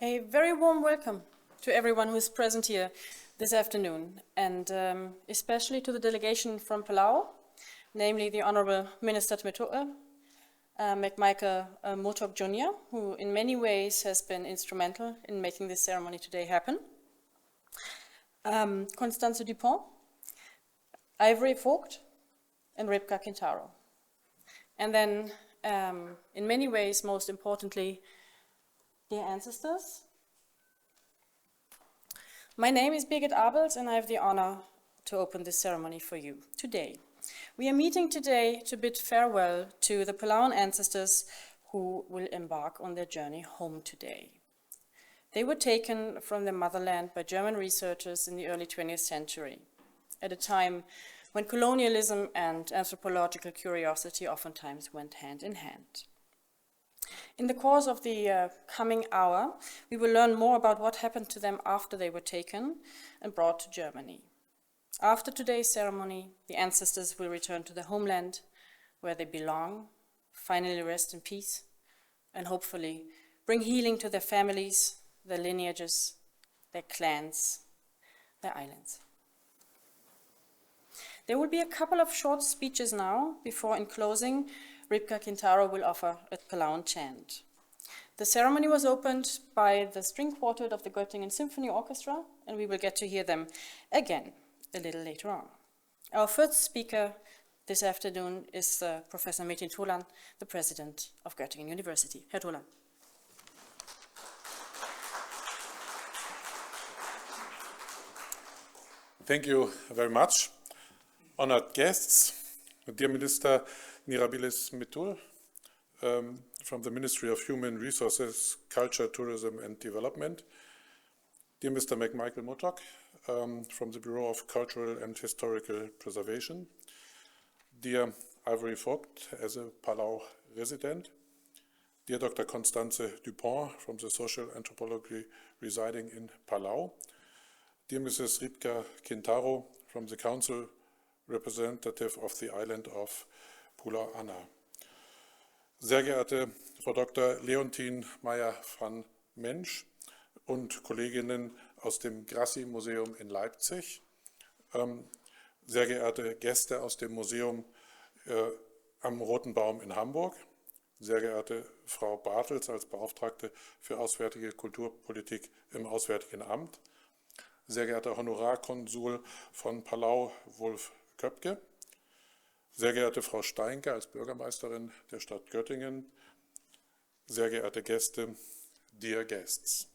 A very warm welcome to everyone who is present here this afternoon, and especially to the delegation from Palau, namely the Honorable Minister Tmetoe, McMichael Motok Jr., who in many ways has been instrumental in making this ceremony today happen, Constanze Dupont, Ivory Vogt, and Ripka Kintaro. And then, in many ways, most importantly, dear ancestors. My name is Birgit Abels, and I have the honor to open this ceremony for you today. We are meeting today to bid farewell to the Palauan ancestors who will embark on their journey home today. They were taken from their motherland by German researchers in the early 20th century, at a time when colonialism and anthropological curiosity oftentimes went hand in hand. In the course of the coming hour, we will learn more about what happened to them after they were taken and brought to Germany. After today's ceremony, the ancestors will return to their homeland, where they belong, finally rest in peace, and hopefully bring healing to their families, their lineages, their clans, their islands. There will be a couple of short speeches now, before in closing, Ripka Kintaro will offer a Palauan chant. The ceremony was opened by the string quartet of the Göttingen Symphony Orchestra, and we will get to hear them again a little later on. Our first speaker this afternoon is Professor Metin Tolan, the president of Göttingen University. Herr Tolan. Thank you very much. Honored guests, dear Minister Mirabilis Mitul from the Ministry of Human Resources, Culture, Tourism and Development, dear Mr. McMichael Motok from the Bureau of Cultural and Historical Preservation, dear Ivory Vogt, as a Palau resident, dear Dr. Constanze Dupont from the Social Anthropology residing in Palau, dear Mrs. Ritka Quintaro from the Council representative of the island of Pulau Ana. Sehr geehrte Frau Dr. Leontine Meyer van Mensch und Kolleginnen aus dem Grassi-Museum in Leipzig, sehr geehrte Gäste aus dem Museum am Roten Baum in Hamburg, sehr geehrte Frau Bartels als Beauftragte für Auswärtige Kulturpolitik im Auswärtigen Amt, sehr geehrter Honorarkonsul von Palau, Wolf Köpke, sehr geehrte Frau Steinke als Bürgermeisterin der Stadt Göttingen, sehr geehrte Gäste, dear guests.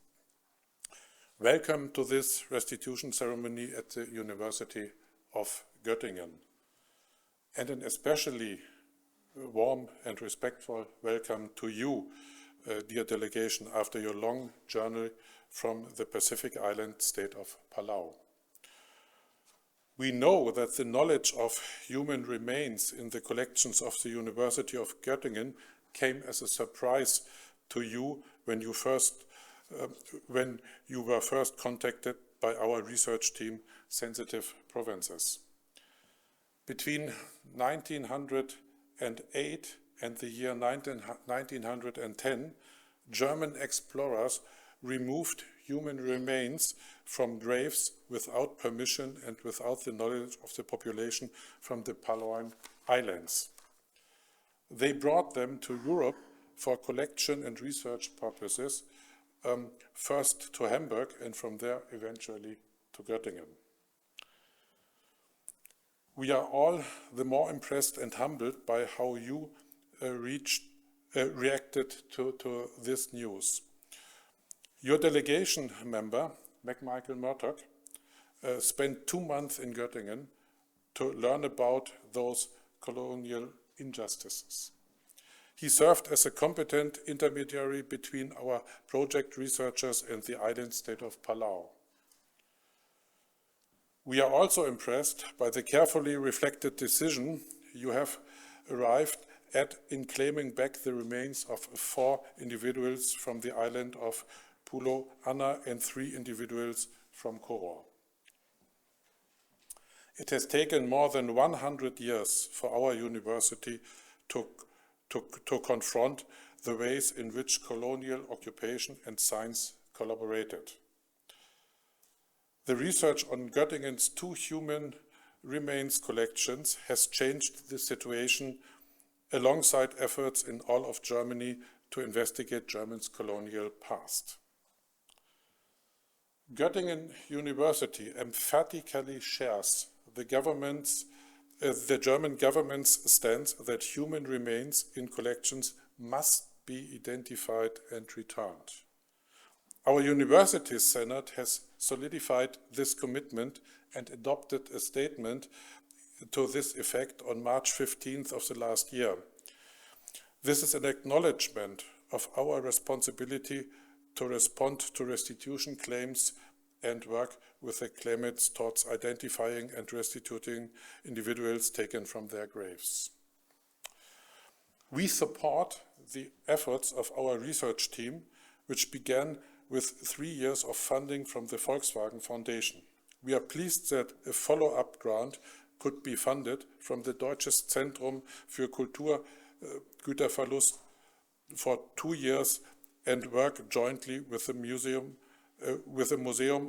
Welcome to this restitution ceremony at the University of Göttingen, and an especially warm and respectful welcome to you, dear delegation, after your long journey from the Pacific island state of Palau. We know that the knowledge of human remains in the collections of the University of Göttingen came as a surprise to you when you were first contacted by our research team, Sensitive Provinces. Between 1908 and the year 1910, German explorers removed human remains from graves without permission and without the knowledge of the population from the Palauan Islands. They brought them to Europe for collection and research purposes, first to Hamburg and from there eventually to Göttingen. We are all the more impressed and humbled by how you reacted to this news. Your delegation member, McMichael Murdoch, spent 2 months in Göttingen to learn about those colonial injustices. He served as a competent intermediary between our project researchers and the island state of Palau. We are also impressed by the carefully reflected decision you have arrived at in claiming back the remains of 4 individuals from the island of Pulau Ana and 3 individuals from Koror. It has taken more than 100 years for our university to confront the ways in which colonial occupation and science collaborated. The research on Göttingen's 2 human remains collections has changed the situation alongside efforts in all of Germany to investigate Germany's colonial past. Göttingen University emphatically shares the German government's stance that human remains in collections must be identified and returned. Our university senate has solidified this commitment and adopted a statement to this effect on March 15th of the last year. This is an acknowledgement of our responsibility to respond to restitution claims and work with the claimants towards identifying and restituting individuals taken from their graves. We support the efforts of our research team, which began with 3 years of funding from the Volkswagen Foundation. We are pleased that a follow-up grant could be funded from the Deutsches Zentrum für Kulturgüterverlust for 2 years and work jointly with the Museum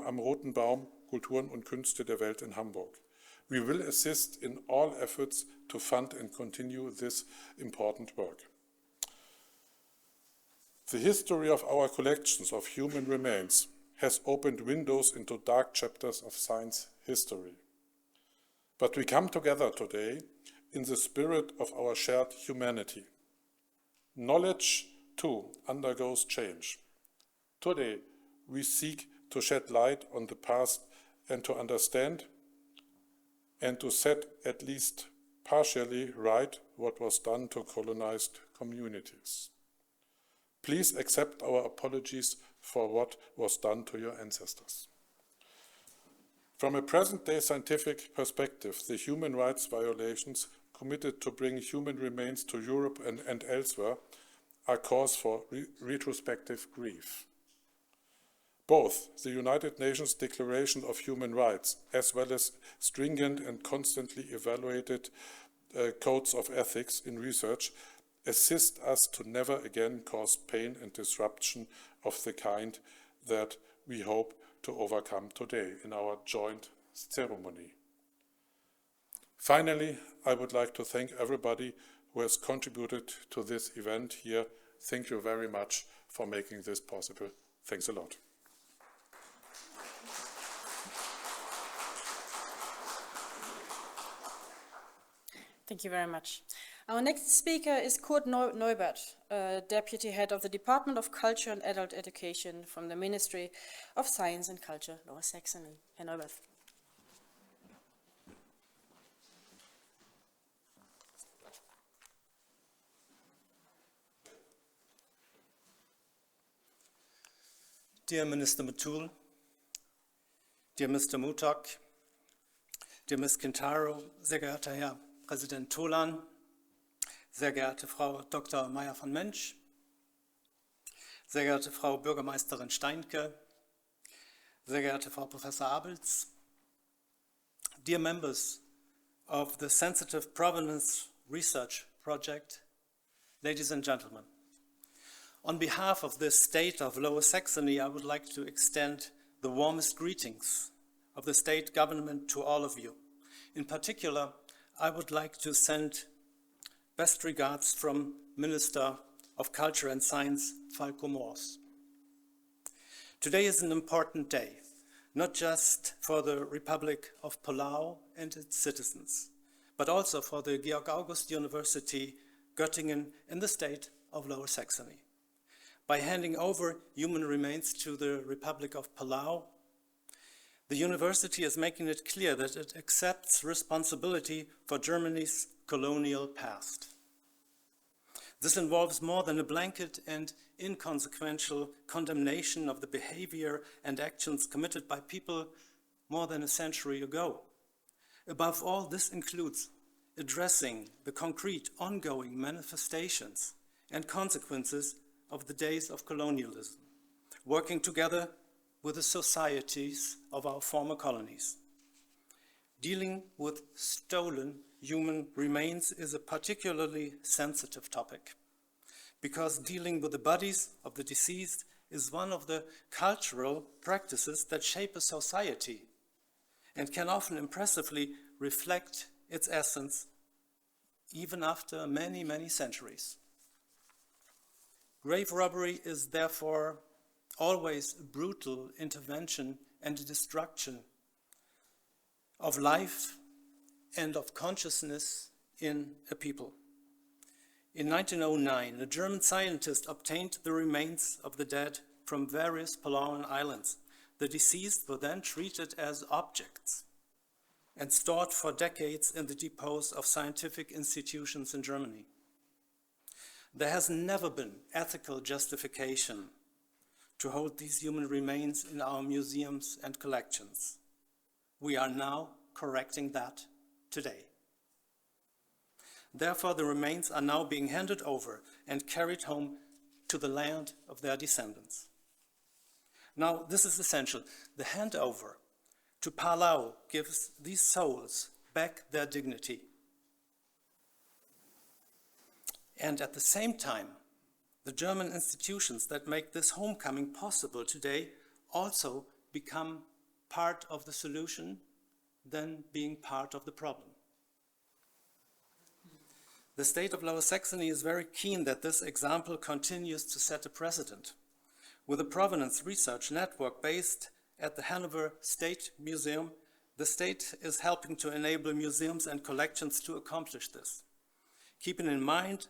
am Roten Baum, Kulturen und Künste der Welt in Hamburg. We will assist in all efforts to fund and continue this important work. The history of our collections of human remains has opened windows into dark chapters of science history. But we come together today in the spirit of our shared humanity. Knowledge, too, undergoes change. Today, we seek to shed light on the past and to understand and to set at least partially right what was done to colonized communities. Please accept our apologies for what was done to your ancestors. From a present-day scientific perspective, the human rights violations committed to bring human remains to Europe and elsewhere are cause for retrospective grief. Both the United Nations Declaration of Human Rights, as well as stringent and constantly evaluated codes of ethics in research, assist us to never again cause pain and disruption of the kind that we hope to overcome today in our joint ceremony. Finally, I would like to thank everybody who has contributed to this event here. Thank you very much for making this possible. Thanks a lot. Thank you very much. Our next speaker is Kurt Neubert, Deputy Head of the Department of Culture and Adult Education from the Ministry of Science and Culture, Lower Saxony. Herr Neubert. Dear Minister Matul, dear Mr. Mutok, dear Ms. Quintaro, sehr geehrter Herr Präsident Tolan, sehr geehrte Frau Dr. Meyer von Mensch, sehr geehrte Frau Bürgermeisterin Steinke, sehr geehrte Frau Professor Abels, dear members of the Sensitive Provenance Research Project, ladies and gentlemen. On behalf of the state of Lower Saxony, I would like to extend the warmest greetings of the state government to all of you. In particular, I would like to send best regards from Minister of Culture and Science, Falko Mors. Today is an important day, not just for the Republic of Palau and its citizens, but also for the Georg August University, Göttingen, in the state of Lower Saxony. By handing over human remains to the Republic of Palau, the university is making it clear that it accepts responsibility for Germany's colonial past. This involves more than a blanket and inconsequential condemnation of the behavior and actions committed by people more than a century ago. Above all, this includes addressing the concrete ongoing manifestations and consequences of the days of colonialism, working together with the societies of our former colonies. Dealing with stolen human remains is a particularly sensitive topic, because dealing with the bodies of the deceased is one of the cultural practices that shape a society and can often impressively reflect its essence even after many, many centuries. Grave robbery is therefore always a brutal intervention and a destruction of life and of consciousness in a people. In 1909, a German scientist obtained the remains of the dead from various Palauan islands. The deceased were then treated as objects and stored for decades in the depots of scientific institutions in Germany. There has never been ethical justification to hold these human remains in our museums and collections. We are now correcting that today. Therefore, the remains are now being handed over and carried home to the land of their descendants. Now, this is essential. The handover to Palau gives these souls back their dignity. And at the same time, the German institutions that make this homecoming possible today also become part of the solution than being part of the problem. The state of Lower Saxony is very keen that this example continues to set a precedent. With a provenance research network based at the Hanover State Museum, the state is helping to enable museums and collections to accomplish this, keeping in mind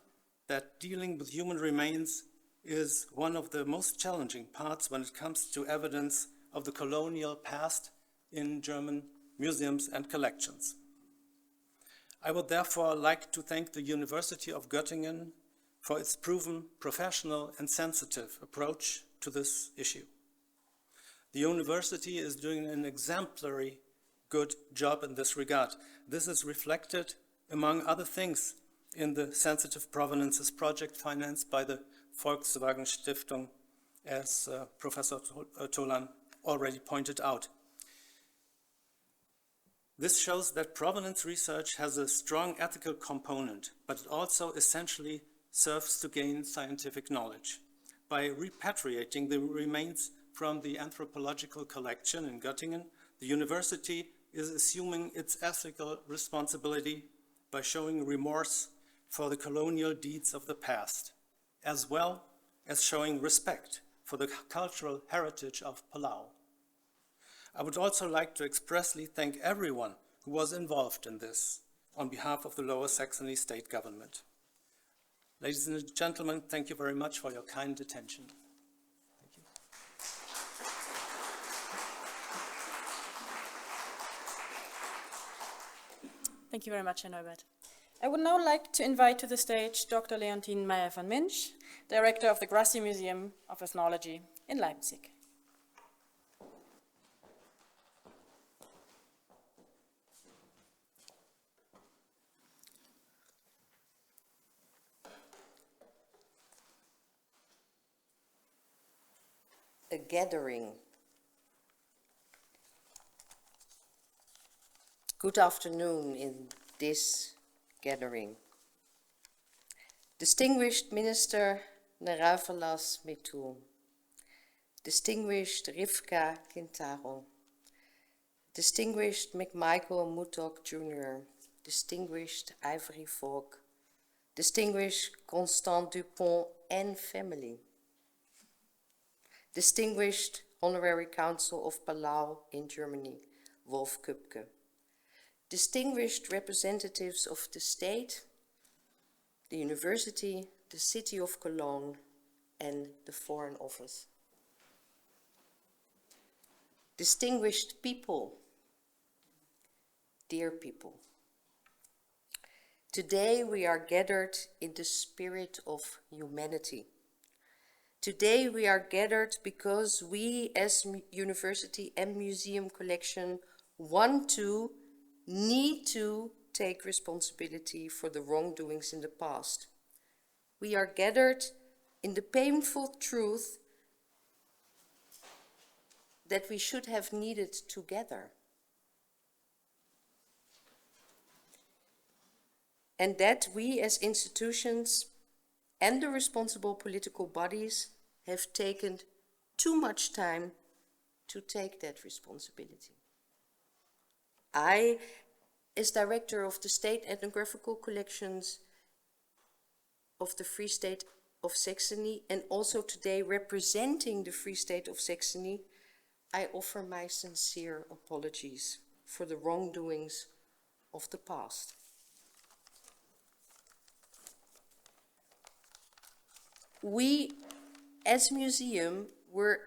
that dealing with human remains is one of the most challenging parts when it comes to evidence of the colonial past in German museums and collections. I would therefore like to thank the University of Göttingen for its proven professional and sensitive approach to this issue. The university is doing an exemplary good job in this regard. This is reflected among other things, in the Sensitive Provenances project financed by the Volkswagen Stiftung, as Professor Tolan already pointed out. This shows that provenance research has a strong ethical component, but it also essentially serves to gain scientific knowledge. By repatriating the remains from the anthropological collection in Göttingen, the university is assuming its ethical responsibility by showing remorse for the colonial deeds of the past, as well as showing respect for the cultural heritage of Palau. I would also like to expressly thank everyone who was involved in this on behalf of the Lower Saxony state government. Ladies and gentlemen, thank you very much for your kind attention. Thank you. Thank you very much, Herr Neubert. I would now like to invite to the stage Dr. Leontine Meyer van Minch, Director of the Grassi Museum of Ethnology in Leipzig. A gathering. Good afternoon in this gathering. Distinguished Minister Neravilas Metul, Distinguished Rivka Quintaro, Distinguished McMichael Mutok Jr., Distinguished Ivory Folk, Distinguished Constant Dupont and family, Distinguished Honorary Council of Palau in Germany, Wolf Kupke, distinguished representatives of the state, the university, the city of Cologne, and the Foreign Office. Distinguished people, dear people, today we are gathered in the spirit of humanity. Today we are gathered because we as university and museum collection need to take responsibility for the wrongdoings in the past. We are gathered in the painful truth that we should have needed together. And that we as institutions and the responsible political bodies have taken too much time to take that responsibility. I, as director of the State Ethnographical Collections of the Free State of Saxony, and also today representing the Free State of Saxony, I offer my sincere apologies for the wrongdoings of the past. We, as museum, were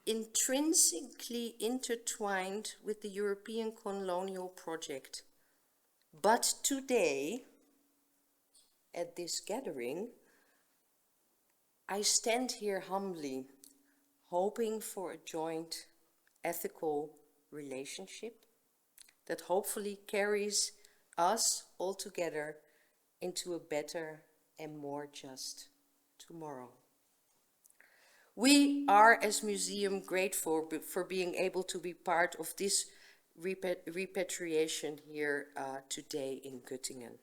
intrinsically intertwined with the European colonial project. But today, at this gathering, I stand here humbly, hoping for a joint ethical relationship that hopefully carries us all together into a better and more just tomorrow. We are, as museum, grateful for being able to be part of this repatriation here today in Göttingen.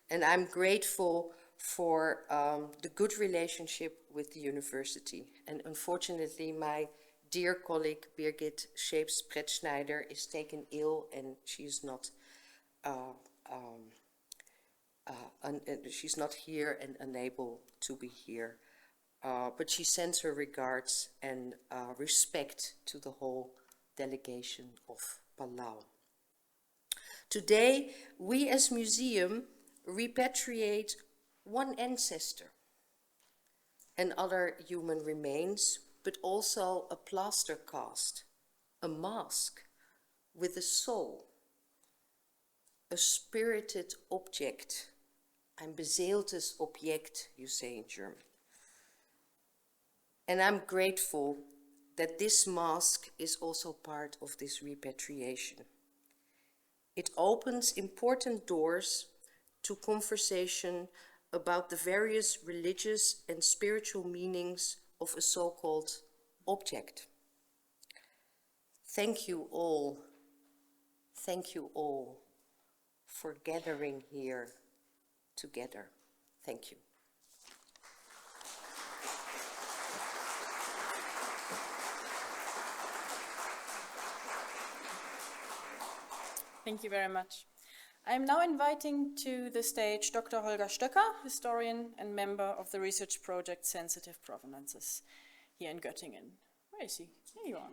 And I'm grateful for the good relationship with the university. And unfortunately, my dear colleague Birgit Scheeps-Pretschneider is taken ill and she's not here and unable to be here. But she sends her regards and respect to the whole delegation of Palau. Today, we as museum repatriate one ancestor and other human remains, but also a plaster cast, a mask with a soul, a spirited object. Ein beseeltes Objekt, you say in German. And I'm grateful that this mask is also part of this repatriation. It opens important doors to conversation about the various religious and spiritual meanings of a so-called object. Thank you all for gathering here together. Thank you. Thank you very much. I am now inviting to the stage Dr. Holger Stöcker, historian and member of the research project Sensitive Provenances here in Göttingen. Where is he? There you are.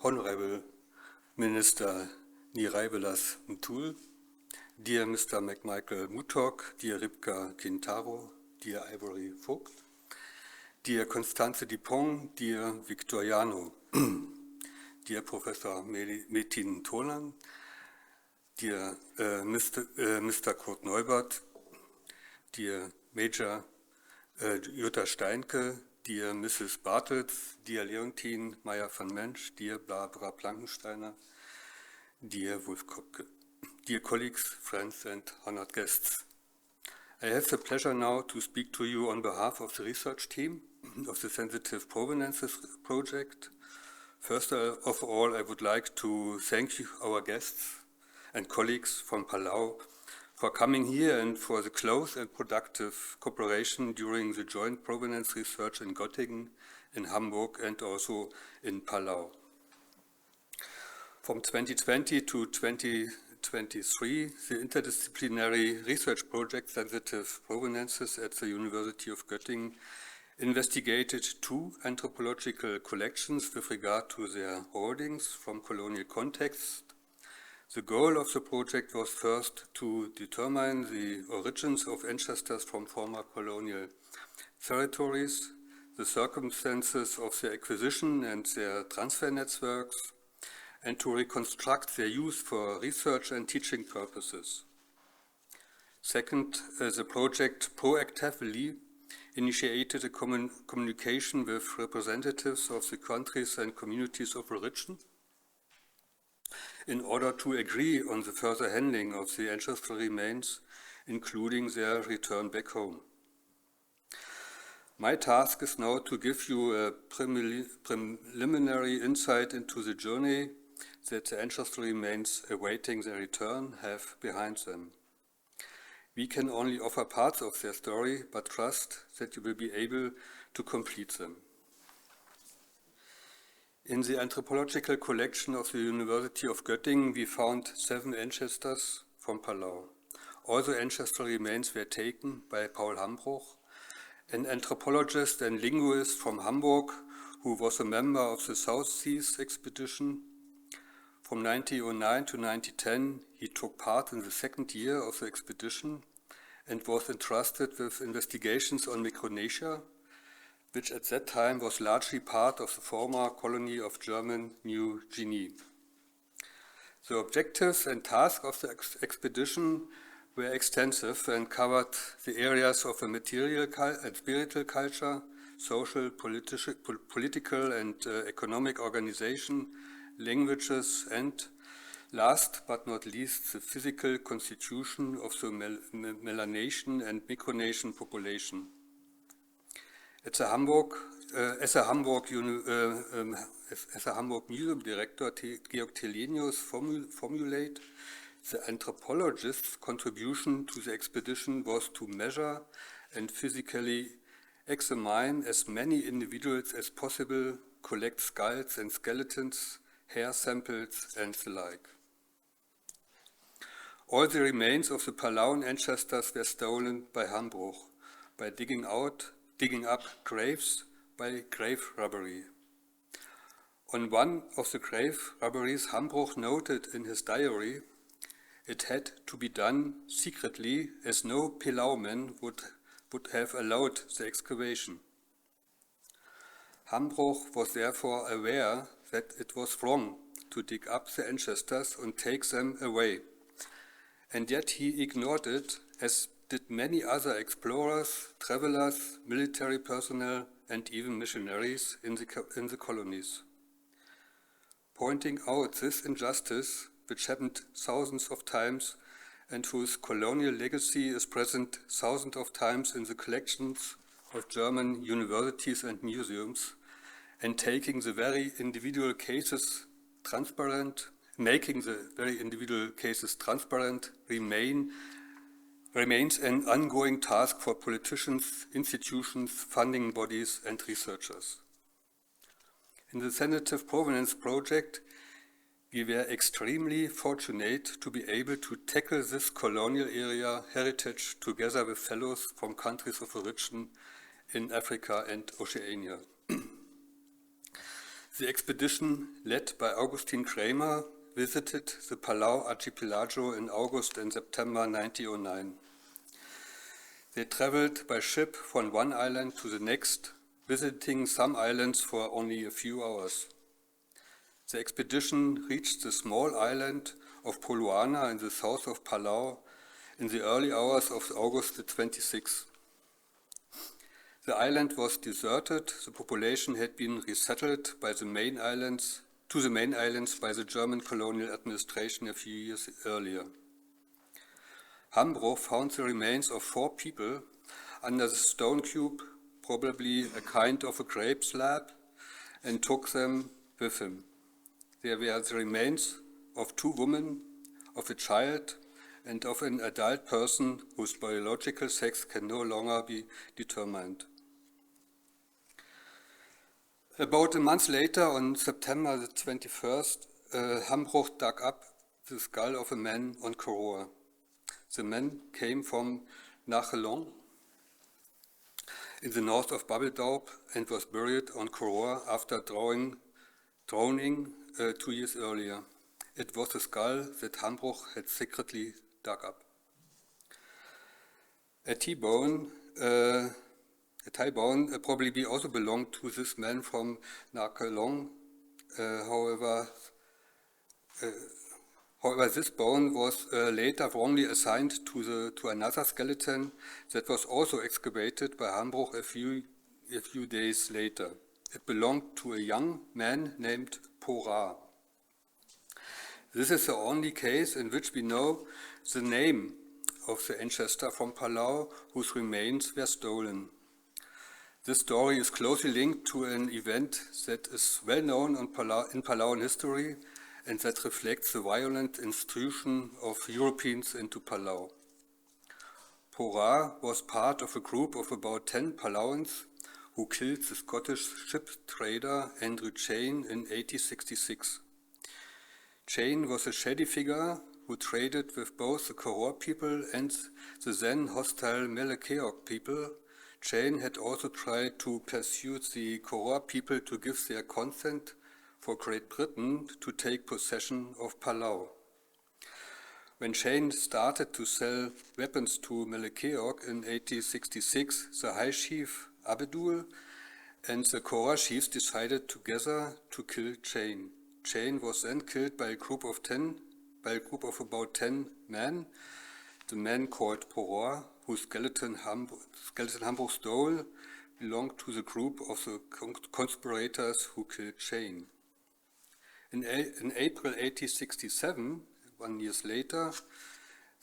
Honorable Minister Niraivelas Mtul, dear Mr. McMichael Mutok, dear Ripka Kintaro, dear Ivory Vogt, dear Constanze Dupont, dear Victoriano, dear Professor Metin Tolan, dear Mr. Kurt Neubert, dear Major Jutta Steinke, dear Mrs. Bartels, dear Leontine Meyer van Mensch, dear Barbara Plankensteiner, dear Wolf Kopke, dear colleagues, friends and honored guests. I have the pleasure now to speak to you on behalf of the research team of the Sensitive Provenances project. First of all, I would like to thank you, our guests and colleagues from Palau, for coming here and for the close and productive cooperation during the joint provenance research in Göttingen, in Hamburg, and also in Palau. From 2020 to 2023, the interdisciplinary research project Sensitive Provenances at the University of Göttingen investigated 2 anthropological collections with regard to their holdings from colonial contexts. The goal of the project was first to determine the origins of ancestors from former colonial territories, the circumstances of their acquisition and their transfer networks, and to reconstruct their use for research and teaching purposes. Second, the project proactively initiated a communication with representatives of the countries and communities of origin in order to agree on the further handling of the ancestral remains, including their return back home. My task is now to give you a preliminary insight into the journey that the ancestral remains awaiting their return have behind them. We can only offer parts of their story, but trust that you will be able to complete them. In the anthropological collection of the University of Göttingen, we found 7 ancestors from Palau. All the ancestral remains were taken by Paul Hambruch, an anthropologist and linguist from Hamburg who was a member of the South Seas expedition. From 1909 to 1910, he took part in the 2nd year of the expedition and was entrusted with investigations on Micronesia, which at that time was largely part of the former colony of German New Guinea. The objectives and tasks of the expedition were extensive and covered the areas of a material and spiritual culture, social, political and economic organization, languages, and last but not least, the physical constitution of the Melanesian and Micronesian population. As a Hamburg Museum Director, Georg Telenius formulate, the anthropologist's contribution to the expedition was to measure and physically examine as many individuals as possible, collect skulls and skeletons, hair samples, and the like. All the remains of the Palauan ancestors were stolen by Hambruch, by digging up graves by grave robbery. On one of the grave robberies, Hambruch noted in his diary, it had to be done secretly as no Palauman would have allowed the excavation. Hambruch was therefore aware that it was wrong to dig up the ancestors and take them away, and yet he ignored it, as did many other explorers, travelers, military personnel and even missionaries in the colonies. Pointing out this injustice, which happened thousands of times and whose colonial legacy is present thousands of times in the collections of German universities and museums, and making the very individual cases transparent, remains an ongoing task for politicians, institutions, funding bodies, and researchers. In the Sensitive Provenance Project, we were extremely fortunate to be able to tackle this colonial area heritage together with fellows from countries of origin in Africa and Oceania. The expedition, led by Augustin Kramer, visited the Palau archipelago in August and September 1909. They traveled by ship from one island to the next, visiting some islands for only a few hours. The expedition reached the small island of Poluana in the south of Palau in the early hours of August the 26th. The island was deserted. The population had been resettled by the main islands by the German colonial administration a few years earlier. Hambro found the remains of 4 people under the stone cube, probably a kind of a grape slab, and took them with him. There were the remains of 2 women, of a child, and of an adult person whose biological sex can no longer be determined. About a month later, on September the 21st, Hambro dug up the skull of a man on Koroa. The man came from Nachelong in the north of Babeldaub and was buried on Koroa after drowning 2 years earlier. It was a skull that Hambro had secretly dug up. A thigh bone probably also belonged to this man from Nachelong. However, this bone was later wrongly assigned to another skeleton that was also excavated by Hambro a few days later. It belonged to a young man named Pora. This is the only case in which we know the name of the ancestor from Palau whose remains were stolen. This story is closely linked to an event that is well known in Palauan history and that reflects the violent intrusion of Europeans into Palau. Pora was part of a group of about 10 Palauans who killed the Scottish ship trader Andrew Cheyne in 1866. Cheyne was a shady figure who traded with both the Koroa people and the then hostile Melekeok people. Cheyne had also tried to persuade the Koroa people to give their consent for Great Britain to take possession of Palau. When Cheyne started to sell weapons to Melekeok in 1866, the High Chief Abedul and the Koroa chiefs decided together to kill Cheyne. Cheyne was then killed by a group of about 10 men. The men called Pora, whose skeleton Hambro stole, belonged to the group of the conspirators who killed Cheyne. In April 1867, 1 year later,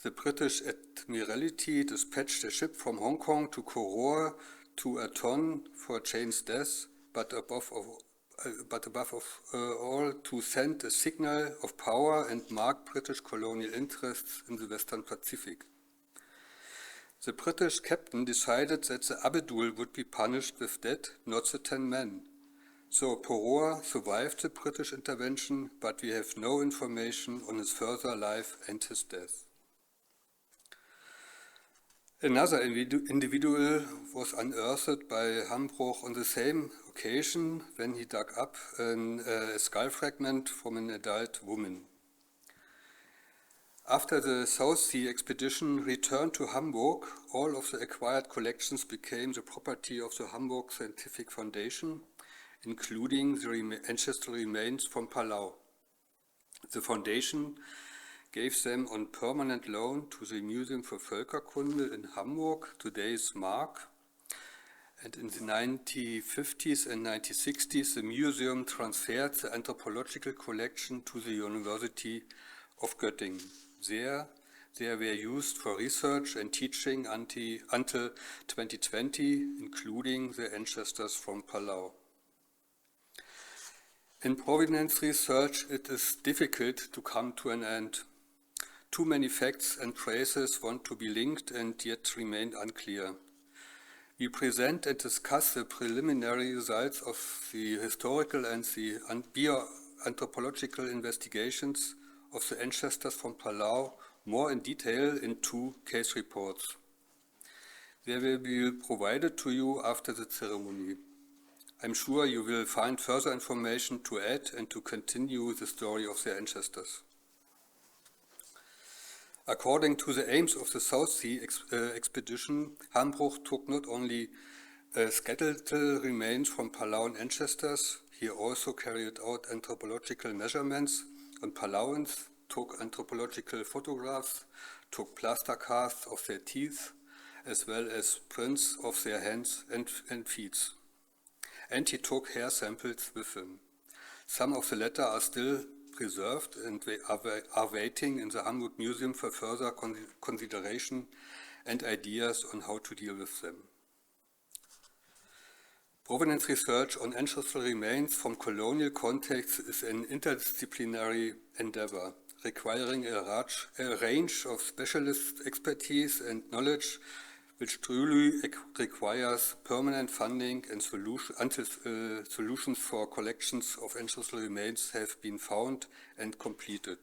the British Admiralty dispatched a ship from Hong Kong to Koroa to atone for Cheyne's death, but above all to send a signal of power and mark British colonial interests in the Western Pacific. The British captain decided that the Abedul would be punished with death, not the 10 men. So Poroa survived the British intervention, but we have no information on his further life and his death. Another individual was unearthed by Hambro on the same occasion when he dug up a skull fragment from an adult woman. After the South Sea expedition returned to Hamburg, all of the acquired collections became the property of the Hamburg Scientific Foundation, including the ancestral remains from Palau. The foundation gave them on permanent loan to the Museum für Völkerkunde in Hamburg, today's MARC, And in the 1950s and 1960s, the museum transferred the anthropological collection to the University of Göttingen. There, they were used for research and teaching until 2020, including the ancestors from Palau. In provenance research, it is difficult to come to an end. Too many facts and traces want to be linked and yet remain unclear. We present and discuss the preliminary results of the historical and the bioanthropological investigations of the ancestors from Palau more in detail in 2 case reports. They will be provided to you after the ceremony. I'm sure you will find further information to add and to continue the story of the ancestors. According to the aims of the South Sea expedition, Hambruch took not only skeletal remains from Palauan ancestors, he also carried out anthropological measurements on Palauans, took anthropological photographs, took plaster casts of their teeth, as well as prints of their hands and feet. And he took hair samples with him. Some of the latter are still preserved and they are waiting in the Hamburg Museum for further consideration and ideas on how to deal with them. Provenance research on ancestral remains from colonial contexts is an interdisciplinary endeavor, requiring a range of specialist expertise and knowledge, which truly requires permanent funding and until solutions for collections of ancestral remains have been found and completed.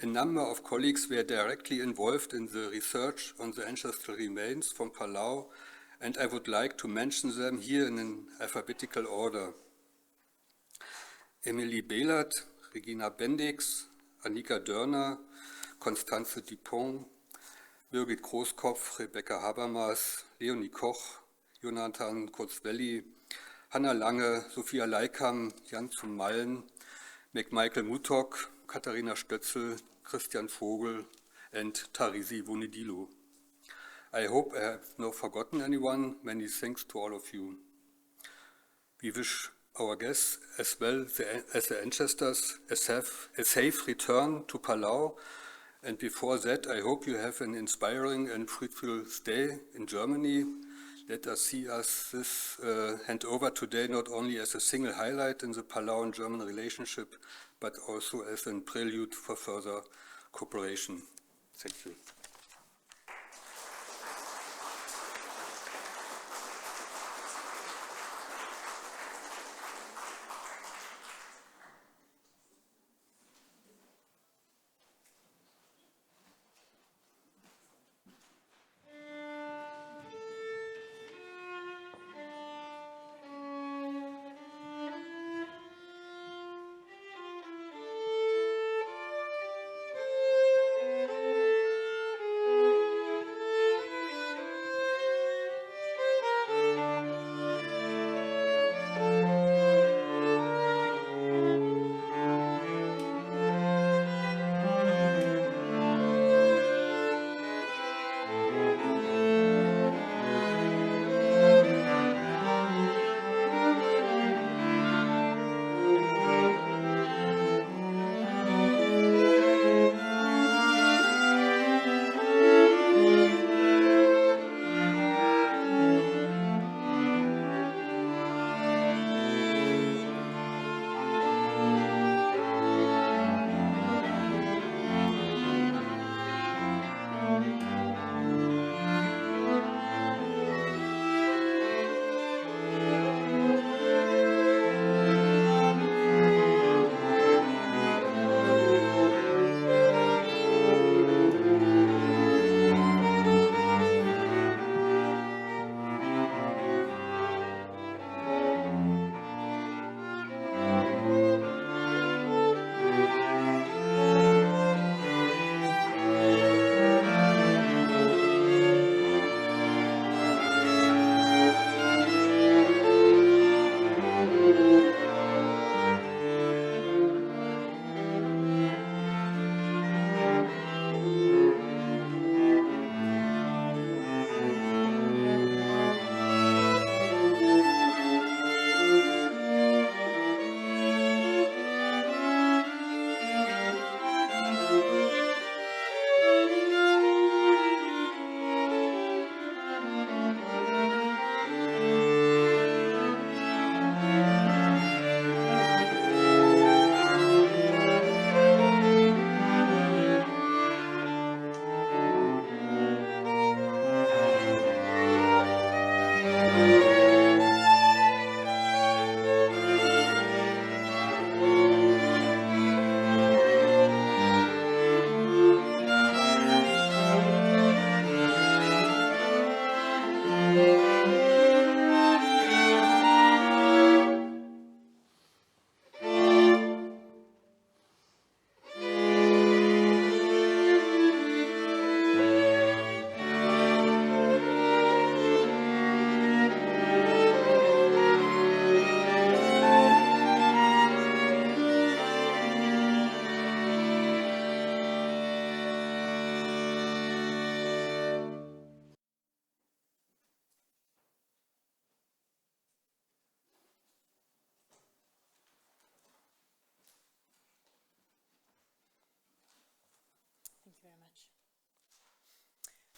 A number of colleagues were directly involved in the research on the ancestral remains from Palau, and I would like to mention them here in an alphabetical order. Emilie Behlert, Regina Bendix, Annika Dörner, Constanze Dupont, Birgit Großkopf, Rebecca Habermas, Leonie Koch, Jonathan Kurzwelli, Hanna Lange, Sophia Leikam, Jan zum Mallen, McMichael Mutok, Katharina Stötzel, Christian Vogel, and Tarisi Vunidilu. I hope I have not forgotten anyone. Many thanks to all of you. We wish our guests, as well as the ancestors, a safe return to Palau. And before that, I hope you have an inspiring and fruitful stay in Germany. Let us see this handover today not only as a single highlight in the Palau-German relationship, but also as a prelude for further cooperation. Thank you.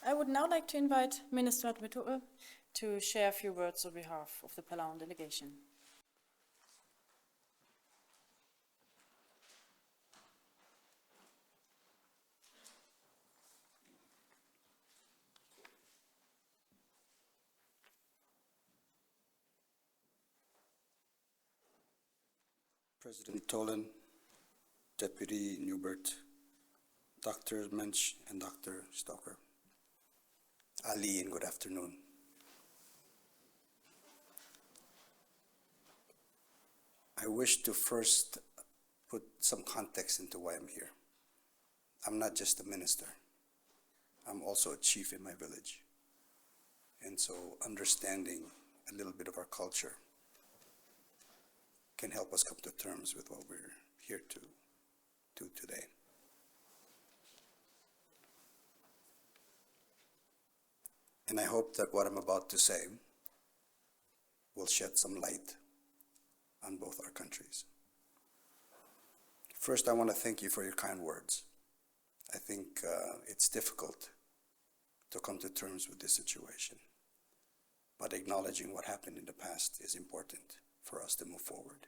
I would now like to invite Minister Metul to share a few words on behalf of the Palau delegation. President Tolan, Deputy Newbert, Dr. Mensch and Dr. Stoker. Ali, and good afternoon. I wish to first put some context into why I'm here. I'm not just a minister. I'm also a chief in my village. And so understanding a little bit of our culture can help us come to terms with what we're here to do today. And I hope that what I'm about to say will shed some light on both our countries. First, I want to thank you for your kind words. I think it's difficult to come to terms with this situation, but acknowledging what happened in the past is important for us to move forward.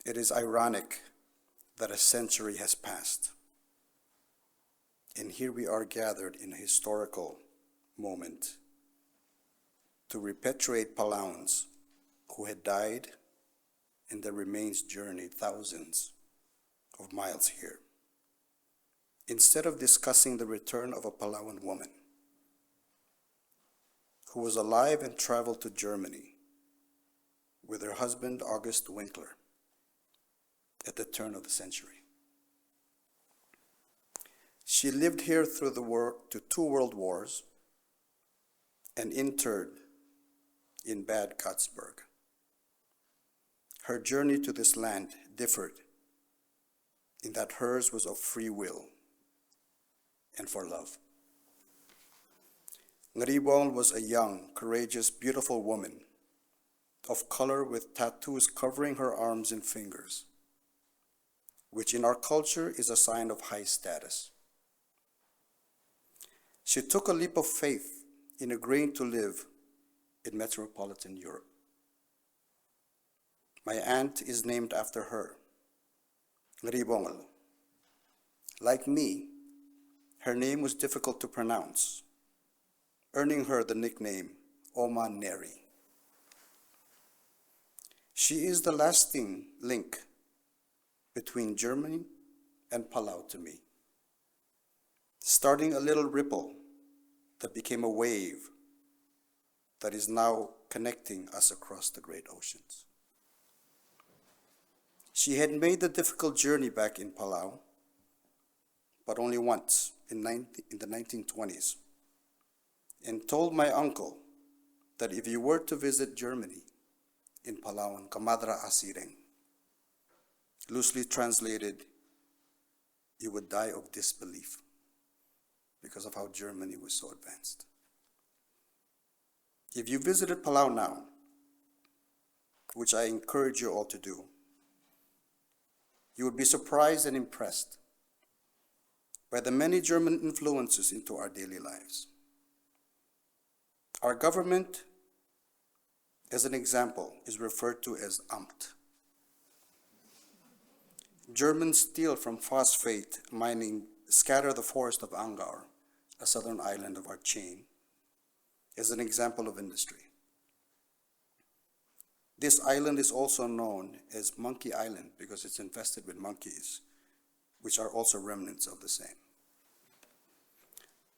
It is ironic that a century has passed, and here we are gathered in a historical moment to repatriate Palauans who had died and their remains journeyed thousands of miles here. Instead of discussing the return of a Palauan woman who was alive and traveled to Germany with her husband, August Winkler, at the turn of the century. She lived here through to 2 world wars and interred in Bad Godesberg. Her journey to this land differed in that hers was of free will and for love. Ngaribong was a young, courageous, beautiful woman of color with tattoos covering her arms and fingers, which in our culture is a sign of high status. She took a leap of faith in agreeing to live in metropolitan Europe. My aunt is named after her, Ngaribong. Like me, her name was difficult to pronounce, earning her the nickname Oma Neri. She is the lasting link between Germany and Palau to me, starting a little ripple that became a wave that is now connecting us across the great oceans. She had made the difficult journey back in Palau, but only once in the 1920s, and told my uncle that if you were to visit Germany in Palauan, Kamadra Asireng, loosely translated, you would die of disbelief because of how Germany was so advanced. If you visited Palau now, which I encourage you all to do, you would be surprised and impressed by the many German influences into our daily lives. Our government, as an example, is referred to as Amt. German steel from phosphate mining scatter the forest of Angaur, a southern island of our chain, as an example of industry. This island is also known as Monkey Island because it's infested with monkeys, which are also remnants of the same.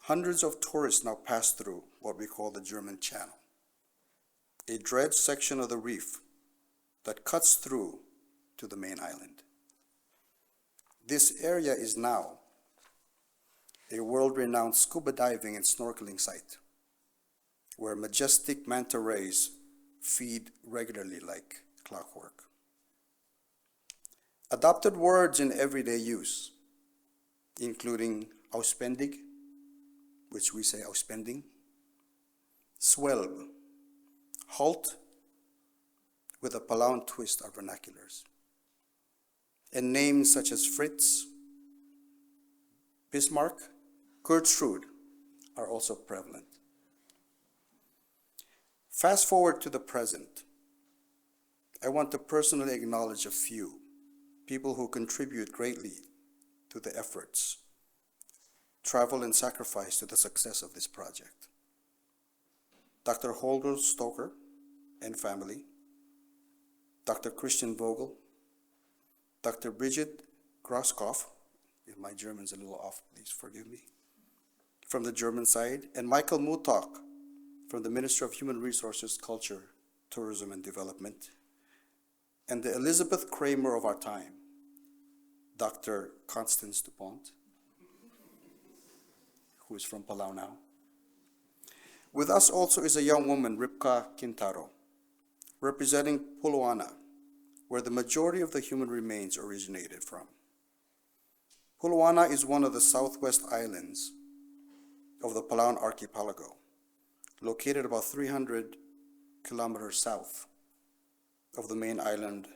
Hundreds of tourists now pass through what we call the German Channel, a dredged section of the reef that cuts through to the main island. This area is now a world-renowned scuba diving and snorkeling site where majestic manta rays feed regularly like clockwork. Adopted words in everyday use, including auspendig, which we say auspending, swelg, halt, with a Palauan twist are vernaculars, and names such as Fritz, Bismarck, Gertrude are also prevalent. Fast forward to the present. I want to personally acknowledge a few people who contribute greatly to the efforts, travel, and sacrifice to the success of this project. Dr. Holger Stoker and family, Dr. Christian Vogel, Dr. Bridget Groskopf, if my German's a little off, please forgive me, from the German side, and Michael Mutok from the Ministry of Human Resources, Culture, Tourism, and Development, and the Elizabeth Kramer of our time, Dr. Constance Dupont, who is from Palau now. With us also is a young woman, Ripka Quintaro, representing Puluana, where the majority of the human remains originated from. Puluana is one of the southwest islands of the Palauan archipelago, located about 300 kilometers south of the main island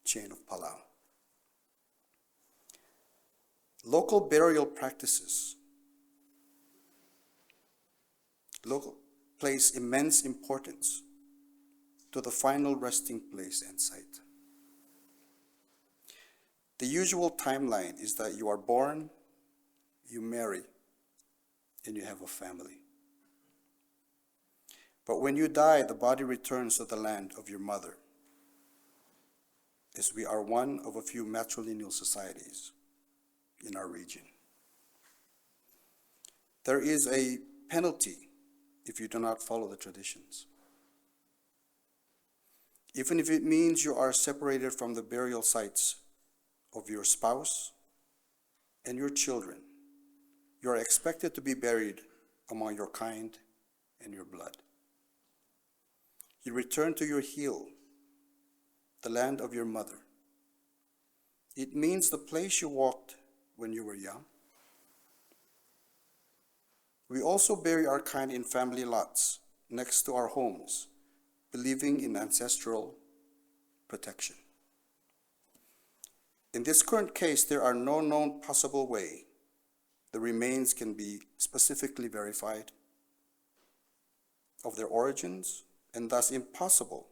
chain of Palau. Local burial practices place immense importance to the final resting place and site. The usual timeline is that you are born, you marry, and you have a family. But when you die, the body returns to the land of your mother, as we are one of a few matrilineal societies in our region. There is a penalty if you do not follow the traditions. Even if it means you are separated from the burial sites of your spouse and your children, you are expected to be buried among your kind and your blood. You return to your heel, the land of your mother. It means the place you walked when you were young. We also bury our kind in family lots next to our homes, believing in ancestral protection. In this current case, there are no known possible way the remains can be specifically verified of their origins, and thus impossible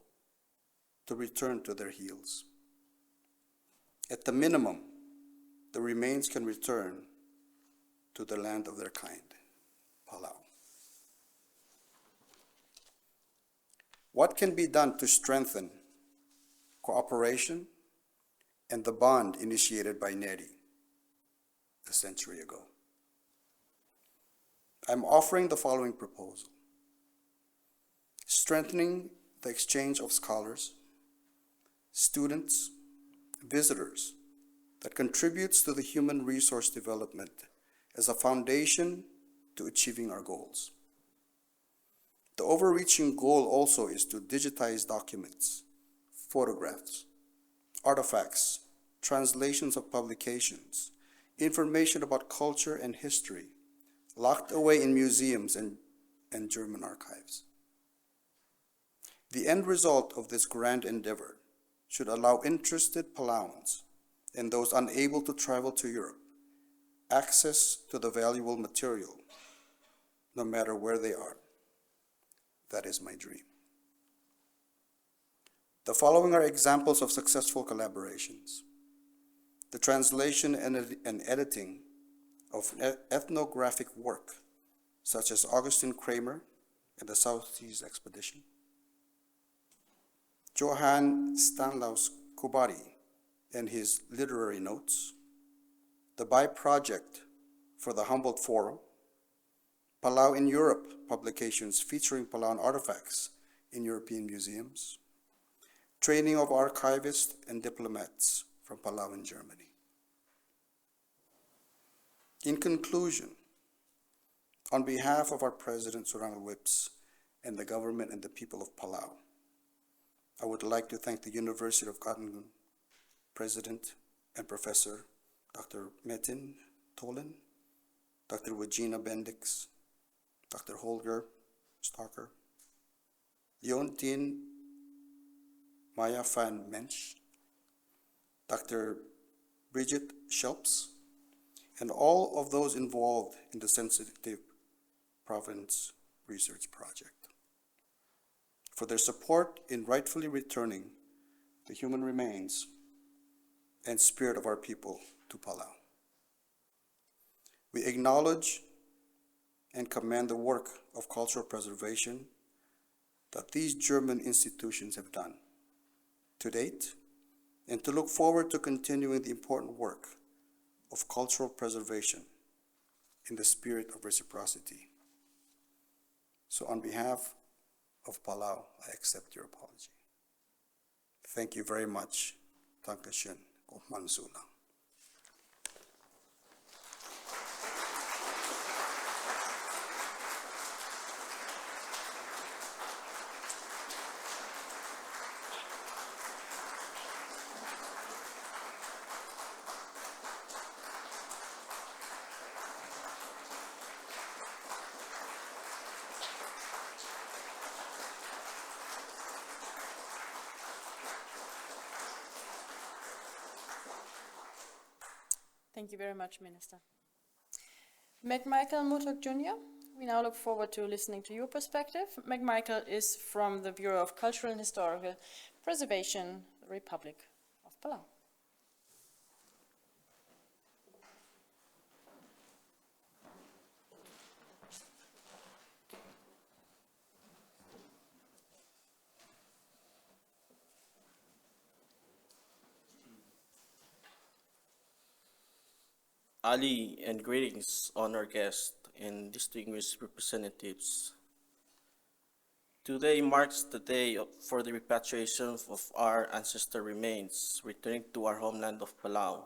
to return to their heels. At the minimum, the remains can return to the land of their kind, Palau. What can be done to strengthen cooperation and the bond initiated by NERI a century ago? I'm offering the following proposal: strengthening the exchange of scholars, students, visitors that contributes to the human resource development as a foundation to achieving our goals. The overreaching goal also is to digitize documents, photographs, artifacts, translations of publications, information about culture and history, locked away in museums and German archives. The end result of this grand endeavor should allow interested Palauans and those unable to travel to Europe access to the valuable material, no matter where they are. That is my dream. The following are examples of successful collaborations: the translation and editing of ethnographic work, such as Augustin Kramer and the South Seas Expedition, Johann Stanislaus Kubari and his literary notes, the BY Project for the Humboldt Forum, Palau in Europe publications featuring Palauan artifacts in European museums, training of archivists and diplomats from Palau and Germany. In conclusion, on behalf of our President Surangel Whips and the government and the people of Palau, I would like to thank the University of Katungan President and Professor Dr. Metin Tolan, Dr. Regina Bendix, Dr. Holger Stoker, Leontine Maya van Mensch, Dr. Bridget Schelps, and all of those involved in the sensitive province research project for their support in rightfully returning the human remains and spirit of our people to Palau. We acknowledge and commend the work of cultural preservation that these German institutions have done to date, and to look forward to continuing the important work of cultural preservation in the spirit of reciprocity. So on behalf of Palau, I accept your apology. Thank you very much. Dankeschön. Mansula. Thank you very much, Minister. McMichael Murdoch Jr., we now look forward to listening to your perspective. McMichael is from the Bureau of Cultural and Historical Preservation, the Republic of Palau. Ali, and greetings, honored guests and distinguished representatives. Today marks the day for the repatriation of our ancestor remains, returning to our homeland of Palau.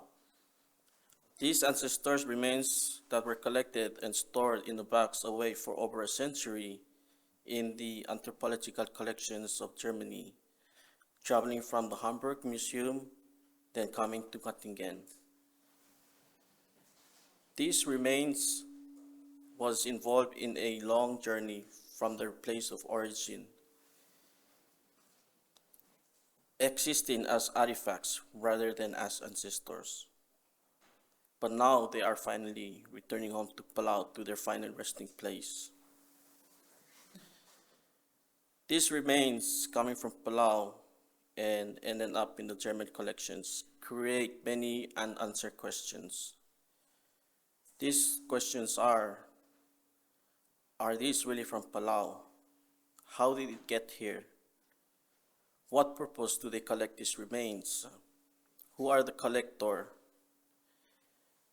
These ancestors' remains that were collected and stored in a box away for over a century in the anthropological collections of Germany, traveling from the Hamburg Museum, then coming to Göttingen. These remains was involved in a long journey from their place of origin, existing as artifacts rather than as ancestors. But now they are finally returning home to Palau, to their final resting place. These remains coming from Palau and ended up in the German collections create many unanswered questions. These questions are these really from Palau? How did it get here? What purpose do they collect these remains? Who are the collector?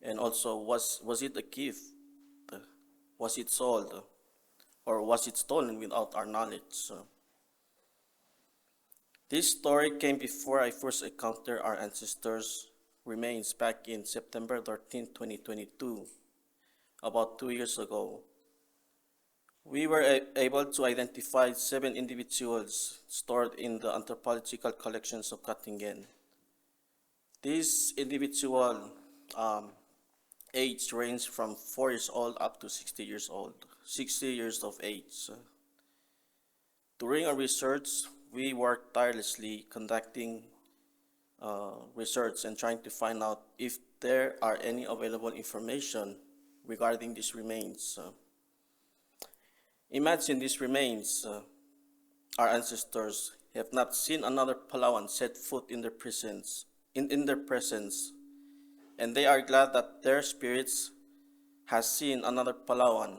And also, was it a gift? Was it sold? Or was it stolen without our knowledge? This story came before I first encountered our ancestors' remains back in September 13, 2022, about 2 years ago. We were able to identify 7 individuals stored in the anthropological collections of Göttingen. These individual age range from 4 years old up to 60 years old, 60 years of age. During our research, we worked tirelessly conducting research and trying to find out if there are any available information regarding these remains. Imagine these remains. Our ancestors have not seen another Palauan set foot in their presence, in their presence, and they are glad that their spirits has seen another Palauan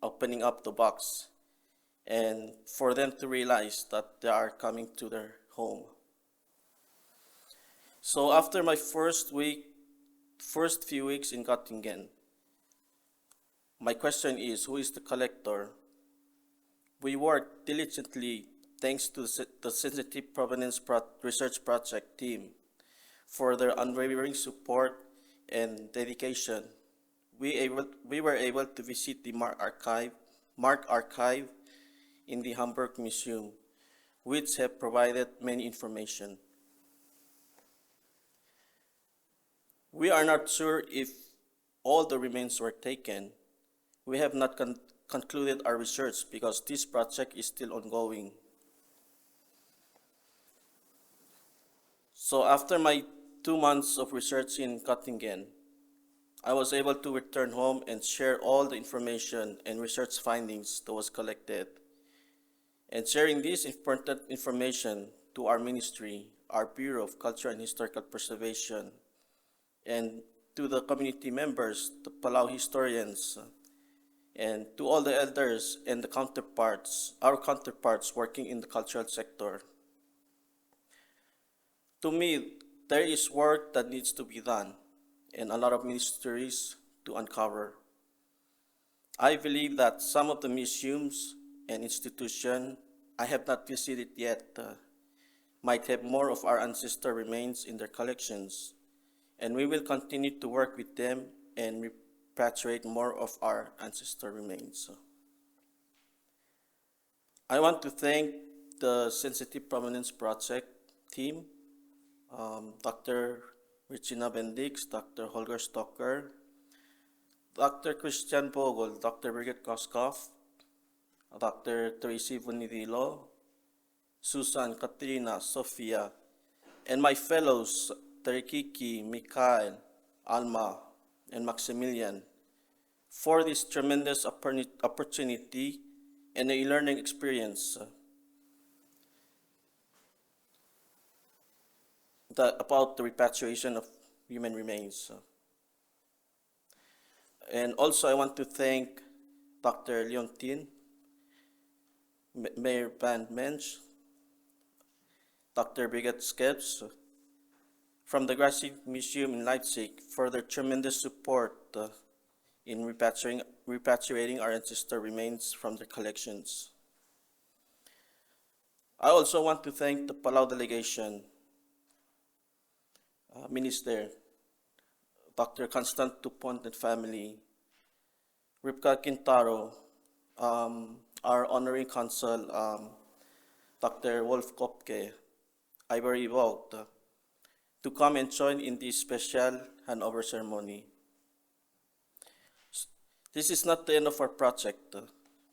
opening up the box, and for them to realize that they are coming to their home. So after my first few weeks in Göttingen, my question is, who is the collector? We worked diligently thanks to the Sensitive Provenance Research Project team for their unwavering support and dedication. We were able to visit the Mark Archive in the Hamburg Museum, which have provided many information. We are not sure if all the remains were taken. We have not concluded our research because this project is still ongoing. So after my 2 months of research in Göttingen, I was able to return home and share all the information and research findings that was collected. And sharing this important information to our ministry, our Bureau of Culture and Historical Preservation, and to the community members, the Palau historians, and to all the elders and the counterparts, our counterparts working in the cultural sector. To me, there is work that needs to be done and a lot of mysteries to uncover. I believe that some of the museums and institutions I have not visited yet might have more of our ancestor remains in their collections, and we will continue to work with them and repatriate more of our ancestor remains. I want to thank the Sensitive Provenance Project team, Dr. Regina Bendix, Dr. Holger Stocker, Dr. Christian Vogel, Dr. Birgit Koskov, Dr. Tracy Bonidilo, Susan, Katrina, Sofia, and my fellows, Terikiki, Mikhail, Alma, and Maximilian, for this tremendous opportunity and a learning experience about the repatriation of human remains. And also I want to thank Dr. Leontine, Mayor Van Mensch, Dr. Birgit Skebs from the Grassy Museum in Leipzig for their tremendous support in repatriating our ancestor remains from their collections. I also want to thank the Palau delegation, Minister, Dr. Constant Dupont and family, Ripka Quintaro, our honorary consul, Dr. Wolf Kopke, Ivory Vogt, to come and join in this special handover ceremony. This is not the end of our project,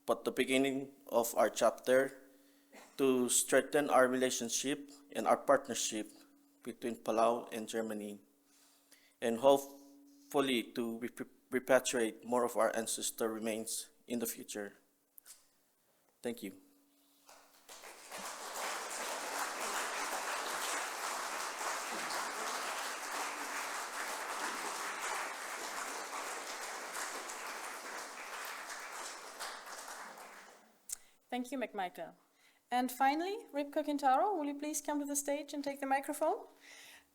but the beginning of our chapter to strengthen our relationship and our partnership between Palau and Germany, and hopefully to repatriate more of our ancestor remains in the future. Thank you. Thank you, McMichael. And finally, Ripka Quintaro, will you please come to the stage and take the microphone?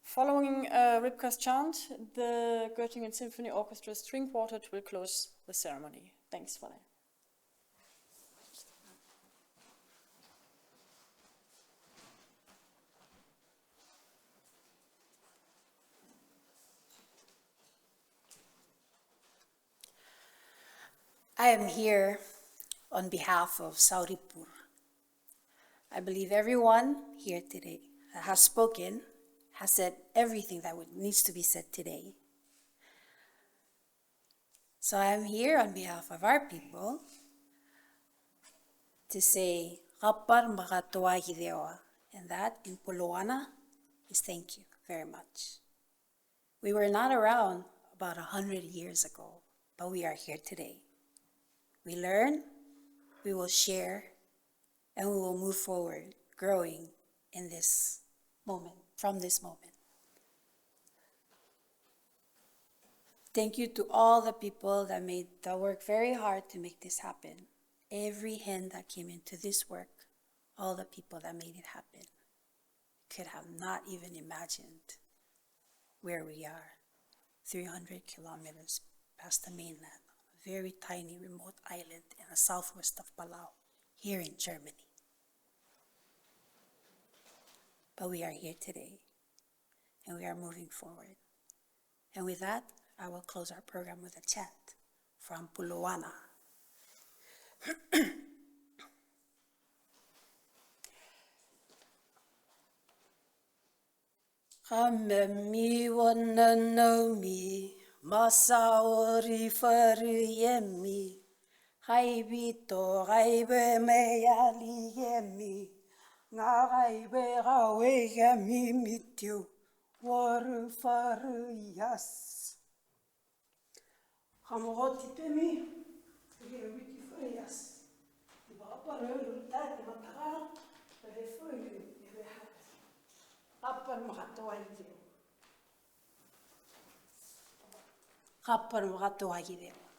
Following Ripka's chant, the Göttingen Symphony Orchestra String Quartet will close the ceremony. Thanks for that. I am here on behalf of Sauripur. I believe everyone here today that has spoken has said everything that needs to be said today. So I am here on behalf of our people to say Kapar Makatoa Hidewa, and that in Puluana is thank you very much. We were not around about 100 years ago, but we are here today. We learn, we will share, and we will move forward, growing in this moment, from this moment. Thank you to all the people that worked very hard to make this happen. Every hand that came into this work, all the people that made it happen, could have not even imagined where we are, 300 kilometers past the mainland, a very tiny remote island in the southwest of Palau, here in Germany. But we are here today, and we are moving forward. And with that, I will close our program with a chant from Puluana. Kamemi wananomi, masaori faruyemi, haibito haibe meyali yemi, nga haibe hawe yemi mityu, waru faruyas. Kamoroti temi, e wiki freias. I papa reu tate matara, e foi e hat. Apa makato ai deu. Apa makato ai deu.